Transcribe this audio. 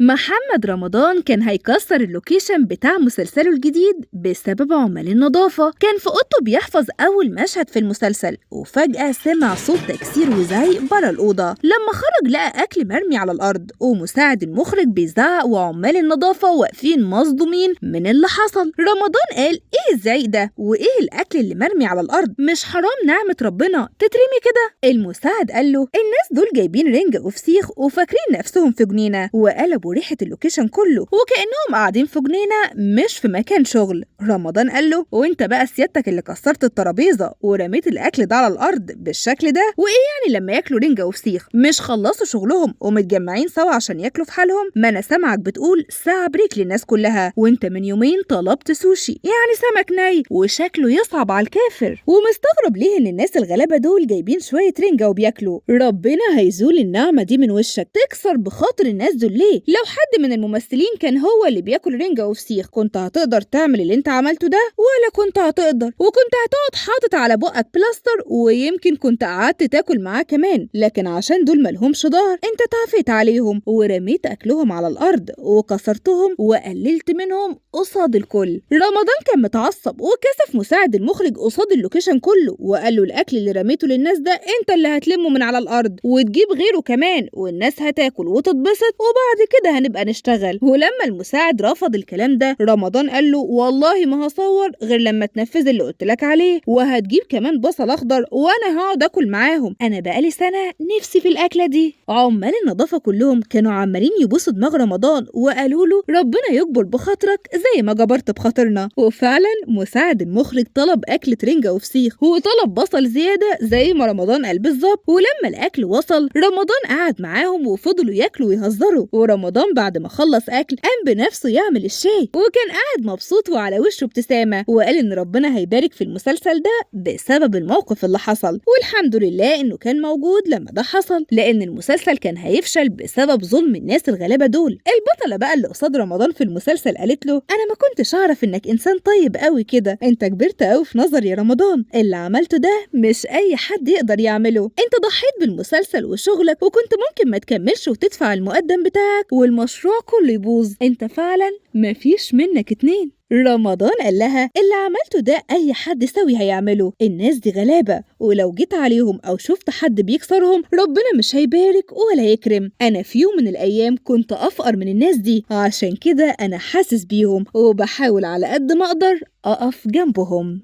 محمد رمضان كان هيكسر اللوكيشن بتاع مسلسله الجديد بسبب عمال النظافة. كان في أوضته بيحفظ أول مشهد في المسلسل، وفجأة سمع صوت تكسير وزعيق برا الأوضة. لما خرج لقى أكل مرمي على الأرض، ومساعد المخرج بيزعق، وعمال النظافة واقفين مصدومين من اللي حصل. رمضان قال: إيه الزعيق ده؟ وإيه الأكل اللي مرمي على الأرض؟ مش حرام نعمة ربنا تترمي كده؟ المساعد قال له: الناس دول جايبين رنجة وفسيخ وفاكرين نفسهم في جنينة، وقلبوا ريحة اللوكيشن كله وكأنهم قاعدين في جنينة مش في مكان شغل. رمضان قال له: وانت بقى سيادتك اللي كسرت الترابيزة ورميت الأكل ده على الأرض بالشكل ده؟ وإيه يعني لما ياكلوا رنجة وفسيخ مش خلصوا شغلهم ومتجمعين سوا عشان ياكلوا في حالهم؟ ما أنا سامعك بتقول ساعة بريك للناس كلها، وانت من يومين طلبت سوشي، يعني سمك ني وشكله يصعب على الكافر، ومستغرب ليه إن الناس الغلابة دول جايبين شوية رنجة وبياكلوا. ربنا هيزول النعمة دي من وشك. تكسر بخاطر الناس دول ليه؟ لو حد من الممثلين كان هو اللي بياكل رنجة وفسيخ، كنت هتقدر تعمل اللي انت عملته ده؟ ولا كنت هتقدر؟ وكنت هتقعد حاطط على بقك بلاستر، ويمكن كنت قعدت تاكل معاه كمان. لكن عشان دول ملهمش ظهر، انت تعفيت عليهم ورميت اكلهم على الارض وكسرتهم وقللت منهم قصاد الكل. رمضان كان متعصب وكسف مساعد المخرج قصاد اللوكيشن كله، وقال له: الاكل اللي رميته للناس ده انت اللي هتلمه من على الارض وتجيب غيره كمان، والناس هتاكل وتتبسط، وبعد كده هنبقى نشتغل. ولما المساعد رفض الكلام ده، رمضان قال له: والله ما هصور غير لما تنفذ اللي قلت لك عليه، وهتجيب كمان بصل اخضر وانا هقعد اكل معاهم، انا بقالي سنه نفسي في الاكله دي. عمال النظافه كلهم كانوا عمالين يبوسوا دماغ رمضان وقالوا له: ربنا يجبر بخاطرك زي ما جبرت بخاطرنا. وفعلا مساعد المخرج طلب اكله رنجه وفسيخ، وطلب بصل زياده زي ما رمضان قال بالظبط. ولما الاكل وصل، رمضان قعد معاهم وفضلوا ياكلوا ويهزروا. ورمضان بعد ما خلص اكل قام بنفسه يعمل الشاي، وكان قاعد مبسوط وعلى وشه ابتسامه، وقال ان ربنا هيبارك في المسلسل ده بسبب الموقف اللي حصل. والحمد لله انه كان موجود لما ده حصل، لان المسلسل كان هيفشل بسبب ظلم الناس الغلابه دول. البطله بقى اللي قصاد رمضان في المسلسل قالت له: انا ما كنتش اعرف انك انسان طيب قوي كده، انت كبرت قوي في نظري يا رمضان، اللي عملته ده مش اي حد يقدر يعمله، انت ضحيت بالمسلسل وشغلك، وكنت ممكن ما تكملش وتدفع المقدم بتاعك والمشروع كله يبوظ، انت فعلا مفيش منك اتنين. رمضان قال لها: اللي عملته ده اي حد سوي هيعمله، الناس دي غلابة، ولو جيت عليهم او شفت حد بيكسرهم ربنا مش هيبارك ولا يكرم. انا في يوم من الايام كنت افقر من الناس دي، عشان كده انا حاسس بيهم وبحاول على قد ما اقدر اقف جنبهم.